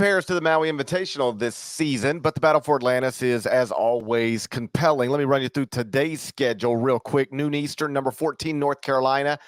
compares to the Maui Invitational this season, but the battle for Atlantis is, as always, compelling. Let me run you through today's schedule real quick. Noon Eastern, number 14, North Carolina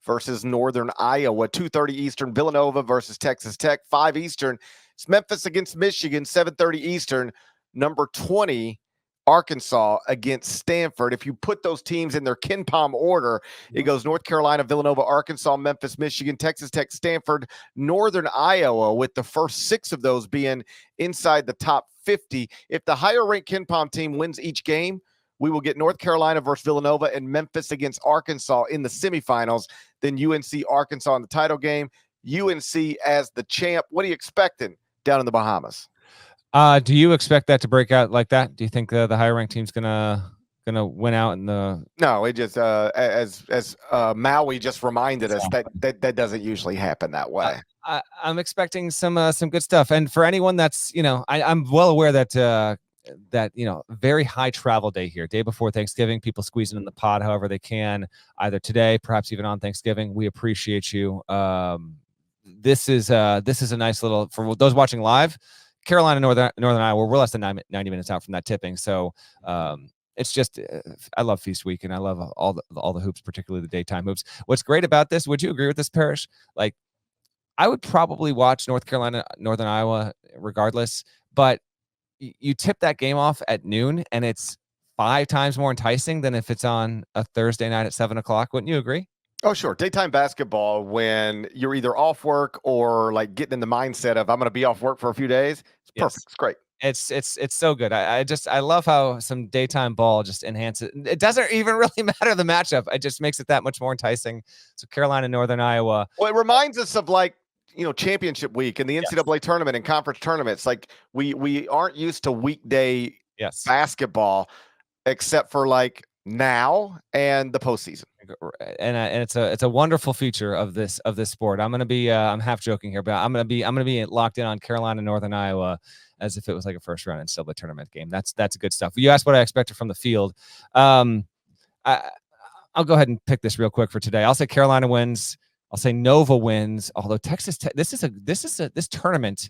versus Northern Iowa. 2:30 Eastern, Villanova versus Texas Tech. 5 Eastern, it's Memphis against Michigan. 7:30 Eastern, number 20, Arkansas against Stanford. If you put those teams in their KenPom order, it goes North Carolina, Villanova, Arkansas, Memphis, Michigan, Texas Tech, Stanford, Northern Iowa, with the first 6 of those being inside the top 50. If the higher-ranked KenPom team wins each game, we will get North Carolina versus Villanova and Memphis against Arkansas in the semifinals, then UNC, Arkansas in the title game, UNC as the champ. What are you expecting down in the Bahamas? Do you expect that to break out like that? Do you think the higher ranked team's gonna win out in the? No, it just as Maui just reminded us that doesn't usually happen that way. I'm expecting some good stuff, and for anyone that's I'm well aware that very high travel day here, day before Thanksgiving, people squeezing in the pod however they can, either today, perhaps even on Thanksgiving. We appreciate you. This is a nice little, for those watching live. Carolina, Northern Iowa, we're less than 90 minutes out from that tipping. So it's just, I love Feast Week, and I love all the hoops, particularly the daytime hoops. What's great about this, would you agree with this, Parrish? Like, I would probably watch North Carolina, Northern Iowa regardless, but you tip that game off at noon, and it's 5 times more enticing than if it's on a Thursday night at 7 o'clock. Wouldn't you agree? Oh, sure. Daytime basketball, when you're either off work or like getting in the mindset of I'm going to be off work for a few days, it's perfect. It's great. It's so good. I love how some daytime ball just enhances it. It doesn't even really matter the matchup. It just makes it that much more enticing. So Carolina, Northern Iowa. Well, it reminds us of championship week and the NCAA tournament and conference tournaments. Like we aren't used to weekday basketball except for like now and the postseason. And it's a wonderful feature of this sport. I'm gonna be I'm half joking here, but I'm gonna be locked in on Carolina, Northern Iowa, as if it was like a first round NCAA tournament game. That's good stuff. You asked what I expected from the field. I'll go ahead and pick this real quick for today. I'll say Carolina wins. I'll say Nova wins. Although Texas Tech, this tournament.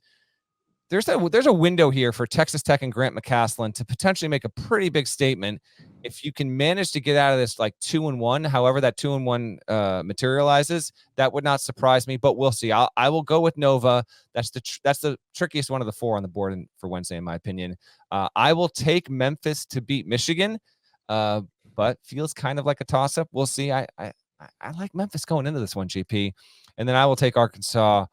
There's a window here for Texas Tech and Grant McCaslin to potentially make a pretty big statement. If you can manage to get out of this like 2-1, however that 2-1 materializes, that would not surprise me. But we'll see. I will go with Nova. That's the trickiest one of the 4 on the board for Wednesday, in my opinion. I will take Memphis to beat Michigan, but feels kind of like a toss up. We'll see. I like Memphis going into this one, GP, and then I will take Arkansas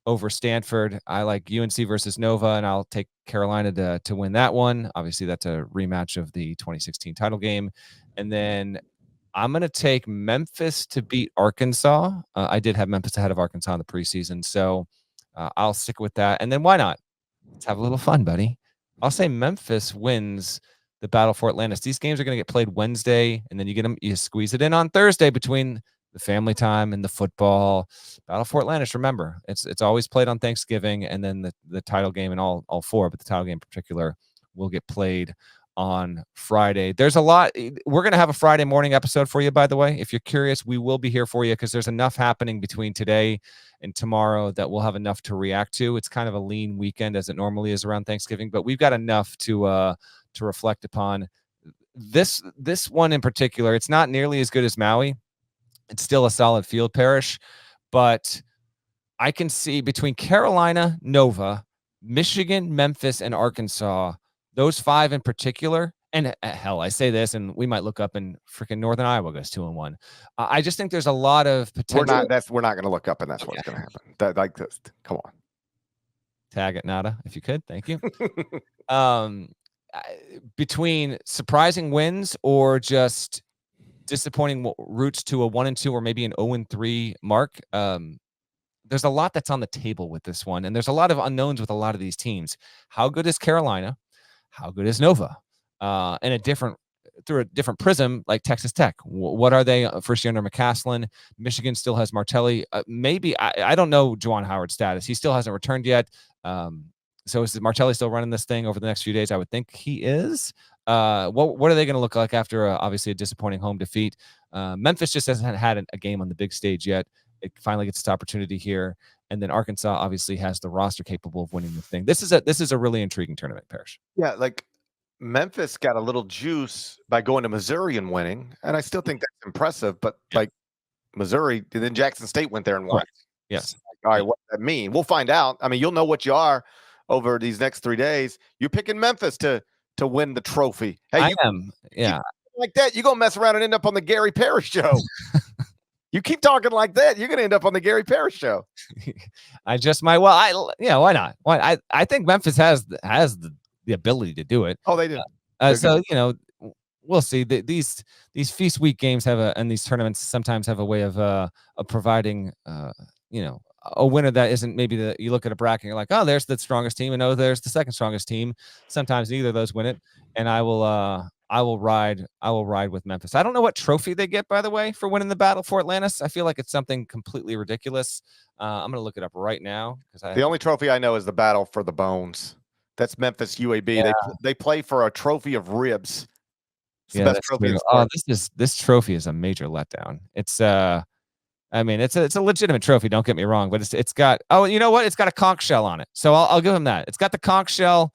over Stanford. I like UNC versus Nova, and I'll take Carolina to win that one. Obviously, that's a rematch of the 2016 title game. And then I'm going to take Memphis to beat Arkansas. I did have Memphis ahead of Arkansas in the preseason, so I'll stick with that. And then why not? Let's have a little fun, buddy. I'll say Memphis wins the battle for Atlantis. These games are going to get played Wednesday, and then you squeeze it in on Thursday between the family time and the football. Battle for Atlantis, remember, it's always played on Thanksgiving, and then the title game, and all 4, but the title game in particular will get played on Friday. There's a lot. We're going to have a Friday morning episode for you, by the way. If you're curious, we will be here for you because there's enough happening between today and tomorrow that we'll have enough to react to. It's kind of a lean weekend as it normally is around Thanksgiving, but we've got enough to reflect upon. This one in particular, it's not nearly as good as Maui. It's still a solid field, Parrish, but I can see between Carolina, Nova, Michigan, Memphis, and Arkansas, those 5 in particular, and hell, I say this, and we might look up and freaking Northern Iowa goes 2-1. I just think there's a lot of potential. We're not going to look up, and that's what's going to happen. Come on. Tag it, Nada, if you could. Thank you. Between surprising wins or just disappointing routes to a 1-2 or maybe an 0-3 mark. There's a lot that's on the table with this one, and there's a lot of unknowns with a lot of these teams. How good is Carolina? How good is Nova? And through a different prism, like Texas Tech. What are they first year under McCaslin? Michigan still has Martelli. Maybe I don't know Juwan Howard's status. He still hasn't returned yet. So is Martelli still running this thing over the next few days? I would think he is. What are they going to look like after obviously a disappointing home defeat? Memphis just hasn't had a game on the big stage yet. It finally gets its opportunity here. And then Arkansas obviously has the roster capable of winning the thing. This is a really intriguing tournament, Parrish. Yeah, like Memphis got a little juice by going to Missouri and winning, and I still think that's impressive. But like Missouri, then Jackson State went there and won. Correct. Yes. All right, what does that mean? We'll find out. I mean, you'll know what you are over these next 3 days. You're picking Memphis to win the trophy. Hey, I am. Yeah. Like that, you're gonna mess around and end up on the Gary Parrish show. You keep talking like that, you're gonna end up on the Gary Parrish show. I just might. Well, why not? Why? I think Memphis has the ability to do it. Oh, they do. So we'll see. These feast week games and these tournaments sometimes have a way of providing a winner that isn't maybe you look at a bracket and you're like, oh, there's the strongest team, and oh, there's the second strongest team. Sometimes neither of those win it, and I will ride with Memphis. I don't know what trophy they get, by the way, for winning the battle for Atlantis. I feel like it's something completely ridiculous. I'm gonna look it up right now because the only trophy I know is the Battle for the Bones. That's Memphis UAB. Yeah. They play for a trophy of ribs. It's the best trophy in sport. This trophy is a major letdown. It's it's a legitimate trophy. Don't get me wrong, but it's got you know what? It's got a conch shell on it, so I'll give him that. It's got the conch shell.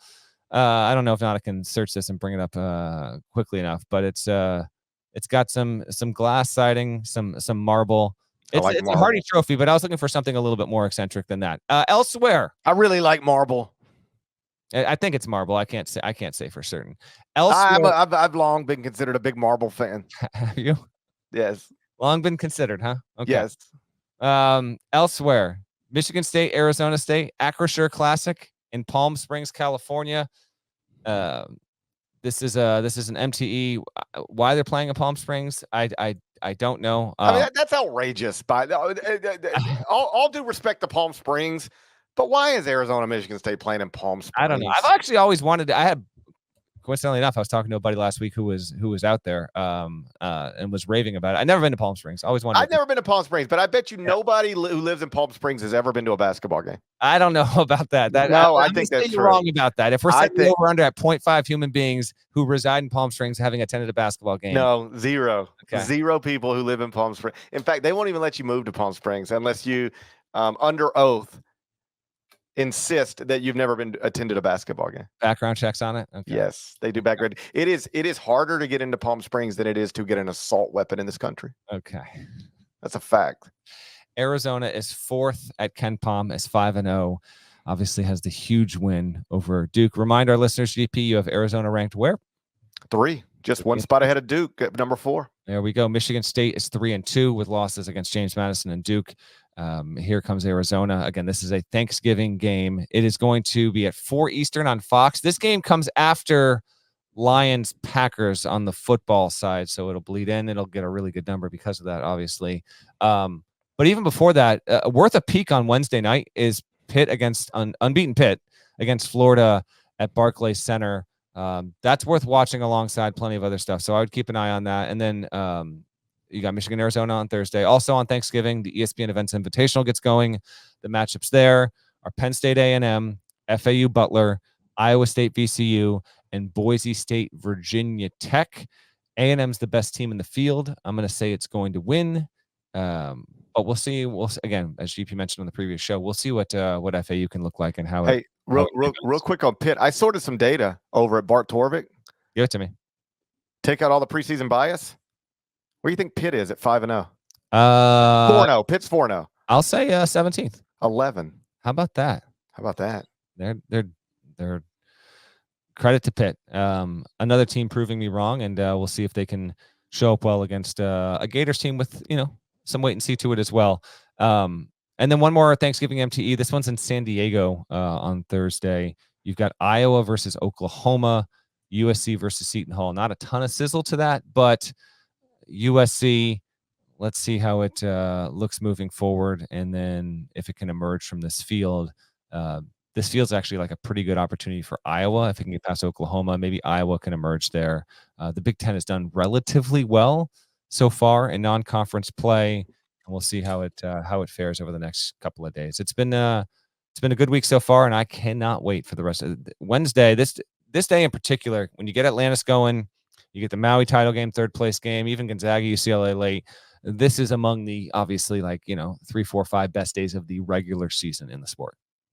I don't know if not I can search this and bring it up quickly enough, but it's got some glass siding, some marble. It's marble. A hardy trophy, but I was looking for something a little bit more eccentric than that. Elsewhere, I really like marble. I think it's marble. I can't say for certain. Elsewhere, I've long been considered a big marble fan. Have you? Yes. Long been considered, huh? Okay. Yes. Elsewhere, Michigan State, Arizona State, Acrisure Classic in Palm Springs, California. This is an MTE. Why they're playing in Palm Springs, I don't know. I mean, that's outrageous. All due respect to Palm Springs, but why is Arizona Michigan State playing in Palm Springs? I don't know. I've actually always wanted to. I had, coincidentally enough, I was talking to a buddy last week who was out there and was raving about it. I've never been to Palm Springs. Always wanted. I've never been to Palm Springs, but I bet you nobody who lives in Palm Springs has ever been to a basketball game. I don't know about that. I think that's true. Wrong about that. If we're saying we're under at 0.5 human beings who reside in Palm Springs having attended a basketball game, no, zero, zero people who live in Palm Springs. In fact, they won't even let you move to Palm Springs unless you, under oath, insist that you've never attended a basketball game. Background checks on it. Okay. Yes, they do background. It is harder to get into Palm Springs than it is to get an assault weapon in this country. Okay, that's a fact. Arizona is 4th at Ken Palm, is 5-0. Obviously has the huge win over Duke. Remind our listeners, GP, you have Arizona ranked where? 3, just 1 spot ahead of Duke at number 4. There we go. Michigan State is 3-2 with losses against James Madison and Duke. Here comes Arizona. Again, this is a Thanksgiving game. It is going to be at 4 Eastern on Fox. This game comes after Lions Packers on the football side, so it'll bleed in. It'll get a really good number because of that, obviously. But even before that, worth a peek on Wednesday night is Pitt against unbeaten Pitt against Florida at Barclays Center. That's worth watching alongside plenty of other stuff. So I would keep an eye on that. And then you got Michigan, Arizona on Thursday. Also on Thanksgiving, the ESPN Events Invitational gets going. The matchups there are Penn State A&M, FAU Butler, Iowa State VCU, and Boise State Virginia Tech. A&M's the best team in the field. I'm going to say it's going to win. But we'll see. Again, as GP mentioned on the previous show, we'll see what FAU can look like and how. Hey, real quick on Pitt. I sorted some data over at Bart Torvik. Give it to me. Take out all the preseason bias. Where do you think Pitt is at 5-0? 4-0. Pitt's 4-0. I'll say 17th. 11. How about that? They're credit to Pitt. Another team proving me wrong, and we'll see if they can show up well against a Gators team with some wait and see to it as well. And then one more Thanksgiving MTE. This one's in San Diego on Thursday. You've got Iowa versus Oklahoma, USC versus Seton Hall. Not a ton of sizzle to that, but USC, let's see how it looks moving forward, and then if it can emerge from this field. This feels actually like a pretty good opportunity for Iowa. If it can get past Oklahoma, maybe Iowa can emerge there. The Big Ten has done relatively well so far in non-conference play, and we'll see how it fares over the next couple of days. It's been a good week so far, and I cannot wait for the rest of Wednesday. This day in particular, when you get Atlantis going, you get the Maui title game, 3rd place game, even Gonzaga, UCLA late. this is among the obviously 3, 4, 5 best days of the regular season in the sport.